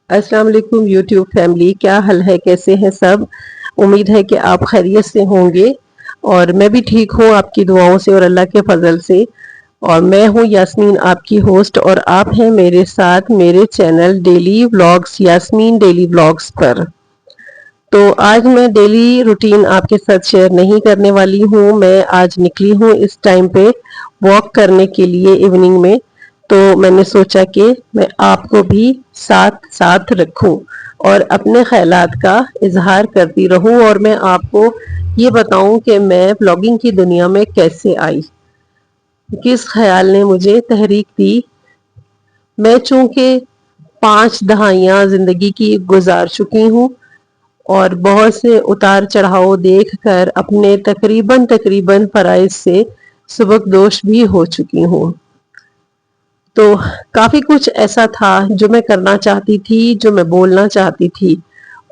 अस्सलाम वालेकुम YouTube family, क्या हाल है, कैसे हैं सब। उम्मीद है कि आप खैरियत से होंगे और मैं भी ठीक हूँ आपकी दुआओं से और अल्लाह के फजल से। और मैं हूँ यास्मीन, आपकी होस्ट, और आप हैं मेरे साथ मेरे channel daily vlogs Yasmin daily vlogs पर। तो आज मैं डेली रूटीन आपके साथ शेयर नहीं करने वाली हूँ। मैं आज निकली हूँ इस टाइम पे वॉक करने के लिए इवनिंग में। तो मैंने सोचा कि मैं आपको भी साथ साथ रखूं और अपने ख्यालात का इजहार करती रहूं और मैं आपको ये बताऊं कि मैं ब्लॉगिंग की दुनिया में कैसे आई, किस ख्याल ने मुझे तहरीक दी। मैं चूंकि 5 दहाइयां जिंदगी की गुजार चुकी हूँ और बहुत से उतार चढ़ाव देखकर अपने तकरीबन तकरीबन फराइज से सुबकदोश भी हो चुकी हूँ। तो काफी कुछ ऐसा था जो मैं करना चाहती थी, जो मैं बोलना चाहती थी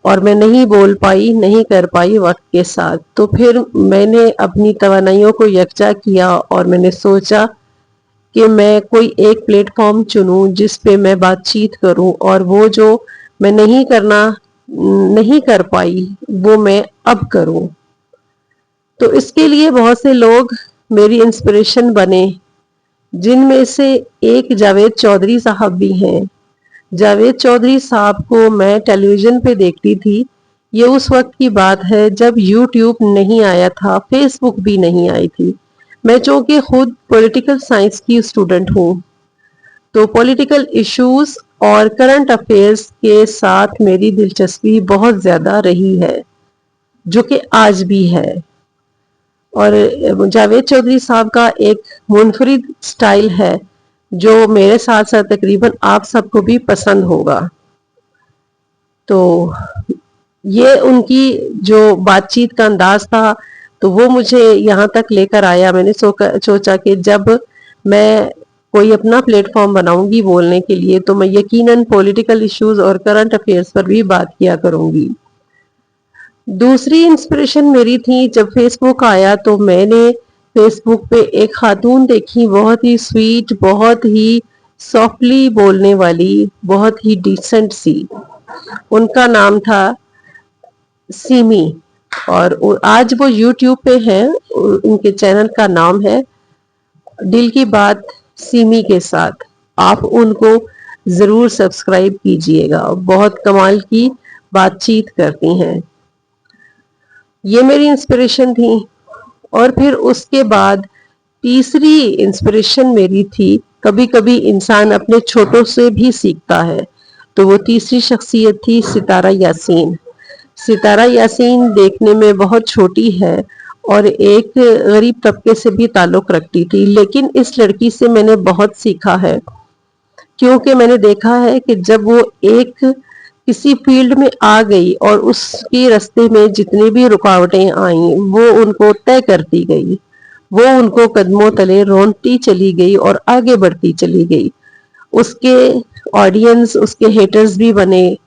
और मैं नहीं बोल पाई, नहीं कर पाई वक्त के साथ। तो फिर मैंने अपनी तवानाइयों को यकजा किया और मैंने सोचा कि मैं कोई एक प्लेटफॉर्म चुनूं जिस पे मैं बातचीत करूं और वो जो मैं नहीं कर पाई वो मैं अब करूं। तो इसके लिए बहुत से लोग मेरी इंस्पिरेशन बने, जिनमें से एक जावेद चौधरी साहब भी हैं। जावेद चौधरी साहब को मैं टेलीविजन पे देखती थी। ये उस वक्त की बात है जब यूट्यूब नहीं आया था, फेसबुक भी नहीं आई थी। मैं चूंकि खुद पॉलिटिकल साइंस की स्टूडेंट हूँ, तो पॉलिटिकल इश्यूज और करंट अफेयर्स के साथ मेरी दिलचस्पी बहुत ज्यादा रही है, जो कि आज भी है। और जावेद चौधरी साहब का एक मुनफरिद स्टाइल है जो मेरे साथ साथ तकरीबन आप सबको भी पसंद होगा। तो ये उनकी जो बातचीत का अंदाज था, तो वो मुझे यहाँ तक लेकर आया। मैंने सोचा कि जब मैं कोई अपना प्लेटफॉर्म बनाऊंगी बोलने के लिए, तो मैं यकीनन पॉलिटिकल इश्यूज और करंट अफेयर्स पर भी बात किया करूंगी। दूसरी इंस्पिरेशन मेरी थी, जब फेसबुक आया तो मैंने फेसबुक पे एक खातून देखी, बहुत ही स्वीट, बहुत ही सॉफ्टली बोलने वाली, बहुत ही डिसेंट सी। उनका नाम था सीमी और आज वो यूट्यूब पे हैं। उनके चैनल का नाम है दिल की बात सीमी के साथ। आप उनको जरूर सब्सक्राइब कीजिएगा, बहुत कमाल की बातचीत करती हैं। ये मेरी इंस्पिरेशन थी। और फिर उसके बाद तीसरी इंस्पिरेशन मेरी थी, कभी कभी इंसान अपने छोटों से भी सीखता है, तो वो तीसरी शख्सियत थी सितारा यासीन। सितारा यासीन देखने में बहुत छोटी है और एक गरीब तबके से भी ताल्लुक रखती थी, लेकिन इस लड़की से मैंने बहुत सीखा है, क्योंकि मैंने देखा है कि जब वो एक किसी फील्ड में आ गई और उसके रास्ते में जितनी भी रुकावटें आई वो उनको तय करती गई, वो उनको कदमों तले रोनती चली गई और आगे बढ़ती चली गई। उसके ऑडियंस उसके हेटर्स भी बने,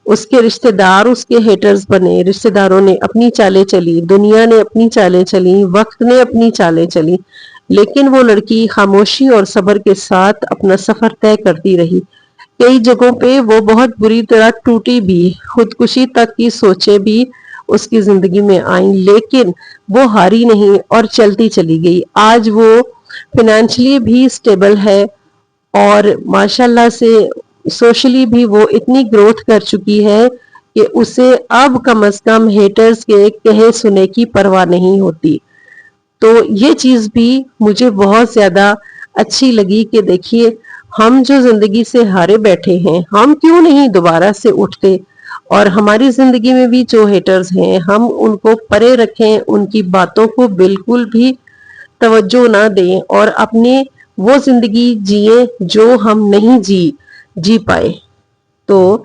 उसके रिश्तेदार उसके हेटर्स बने, रिश्तेदारों ने अपनी चालें चली, दुनिया ने अपनी चालें चली, वक्त ने अपनी चालें चली, लेकिन वो लड़की खामोशी और सब्र के साथ अपना सफर तय करती रही। कई जगहों पे वो बहुत बुरी तरह टूटी भी, खुदकुशी तक की सोचें भी उसकी जिंदगी में आई, लेकिन वो हारी नहीं और चलती चली गई। आज वो फाइनेंशियली भी स्टेबल है और माशाल्लाह से सोशली भी वो इतनी ग्रोथ कर चुकी है कि उसे अब कम से कम हेटर्स के कहे सुने की परवाह नहीं होती। तो ये चीज भी मुझे बहुत ज्यादा अच्छी लगी कि देखिए, हम जो जिंदगी से हारे बैठे हैं, हम क्यों नहीं दोबारा से उठते और हमारी जिंदगी में भी जो हेटर्स हैं हम उनको परे रखें, उनकी बातों को बिल्कुल भी तवज्जो ना दें और अपने वो जिंदगी जिए जो हम नहीं जी पाए। तो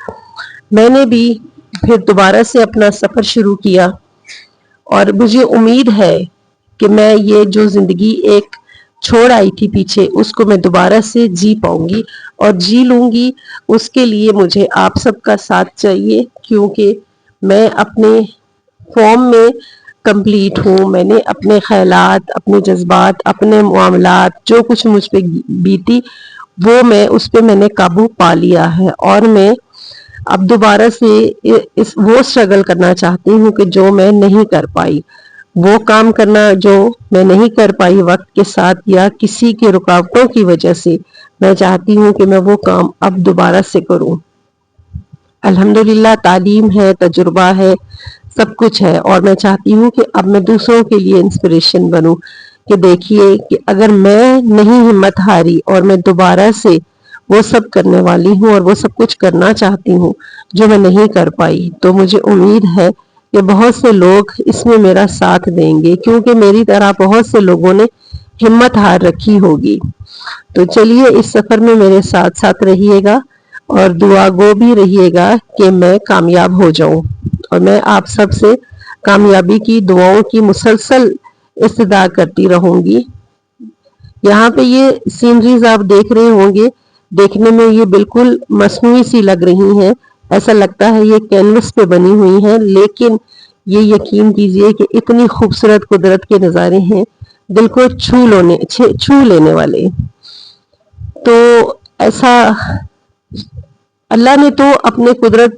मैंने भी फिर दोबारा से अपना सफर शुरू किया और मुझे उम्मीद है कि मैं ये जो जिंदगी एक छोड़ आई थी पीछे, उसको मैं दोबारा से जी पाऊंगी और जी लूंगी। उसके लिए मुझे आप सबका साथ चाहिए, क्योंकि मैं अपने फॉर्म में कंप्लीट हूँ। मैंने अपने ख्यालात, अपने जज्बात, अपने मामलात, जो कुछ मुझ पे बीती वो मैं उस पे मैंने काबू पा लिया है और मैं اب دوبارہ سے وہ اسٹرگل کرنا چاہتی ہوں کہ جو میں نہیں کر پائی، وہ کام کرنا جو میں نہیں کر پائی وقت کے ساتھ یا کسی کے رکاوٹوں کی وجہ سے، میں چاہتی ہوں کہ میں وہ کام اب دوبارہ سے کروں۔ الحمدللہ تعلیم ہے، تجربہ ہے، سب کچھ ہے، اور میں چاہتی ہوں کہ اب میں دوسروں کے لیے انسپریشن بنوں کہ دیکھیے کہ اگر میں نہیں ہمت ہاری اور میں دوبارہ سے وہ سب کرنے والی ہوں اور وہ سب کچھ کرنا چاہتی ہوں جو میں نہیں کر پائی، تو مجھے امید ہے کہ بہت سے لوگ اس میں میرا ساتھ دیں گے، کیونکہ میری طرح بہت سے لوگوں نے ہمت ہار رکھی ہوگی۔ تو چلیے اس سفر میں میرے ساتھ ساتھ رہیے گا اور دعا گو بھی رہیے گا کہ میں کامیاب ہو جاؤں، اور میں آپ سب سے کامیابی کی دعاؤں کی مسلسل استدعا کرتی رہوں گی۔ یہاں پہ یہ سینریز آپ دیکھ رہے ہوں گے، دیکھنے میں یہ بالکل مصنوعی سی لگ رہی ہیں، ایسا لگتا ہے یہ کینوس پہ بنی ہوئی ہیں، لیکن یہ یقین کیجئے کہ اتنی خوبصورت قدرت کے نظارے ہیں، دل کو چھو لینے والے۔ تو ایسا اللہ نے تو اپنے قدرت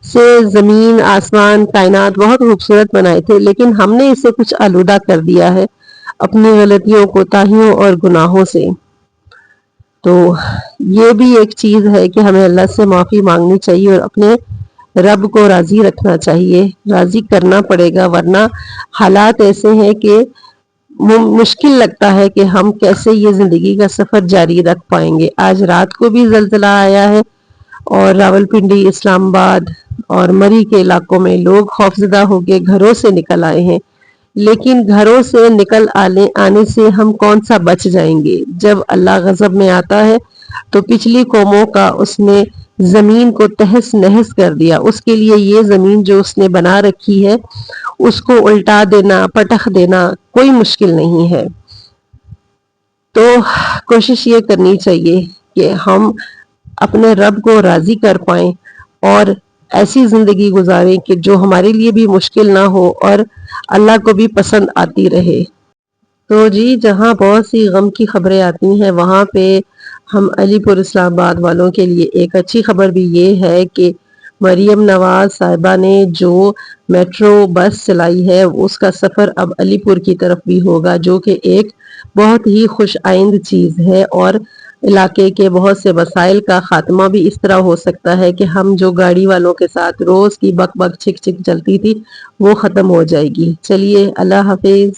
سے زمین، آسمان، کائنات بہت خوبصورت بنائے تھے، لیکن ہم نے اسے کچھ آلودہ کر دیا ہے اپنی غلطیوں، کوتاہیوں اور گناہوں سے۔ تو یہ بھی ایک چیز ہے کہ ہمیں اللہ سے معافی مانگنی چاہیے اور اپنے رب کو راضی رکھنا چاہیے، راضی کرنا پڑے گا، ورنہ حالات ایسے ہیں کہ مشکل لگتا ہے کہ ہم کیسے یہ زندگی کا سفر جاری رکھ پائیں گے۔ آج رات کو بھی زلزلہ آیا ہے اور راولپنڈی، اسلام آباد اور مری کے علاقوں میں لوگ خوفزدہ ہو کے گھروں سے نکل آئے ہیں، لیکن گھروں سے نکل آنے سے ہم کون سا بچ جائیں گے؟ جب اللہ غضب میں آتا ہے تو پچھلی قوموں کا اس نے زمین کو تہس نہس کر دیا، اس کے لیے یہ زمین جو اس نے بنا رکھی ہے اس کو الٹا دینا، پٹخ دینا کوئی مشکل نہیں ہے۔ تو کوشش یہ کرنی چاہیے کہ ہم اپنے رب کو راضی کر پائیں اور ایسی زندگی گزاریں کہ جو ہمارے لیے بھی مشکل نہ ہو اور اللہ کو بھی پسند آتی رہے۔ تو جی جہاں بہت سی غم کی خبریں آتی ہیں، وہاں پہ ہم علی پور اسلام آباد والوں کے لیے ایک اچھی خبر بھی یہ ہے کہ مریم نواز صاحبہ نے جو میٹرو بس چلائی ہے اس کا سفر اب علی پور کی طرف بھی ہوگا، جو کہ ایک بہت ہی خوش آئند چیز ہے، اور علاقے کے بہت سے مسائل کا خاتمہ بھی اس طرح ہو سکتا ہے کہ ہم جو گاڑی والوں کے ساتھ روز کی بک بک چھک چھک چلتی تھی وہ ختم ہو جائے گی۔ چلیے اللہ حافظ۔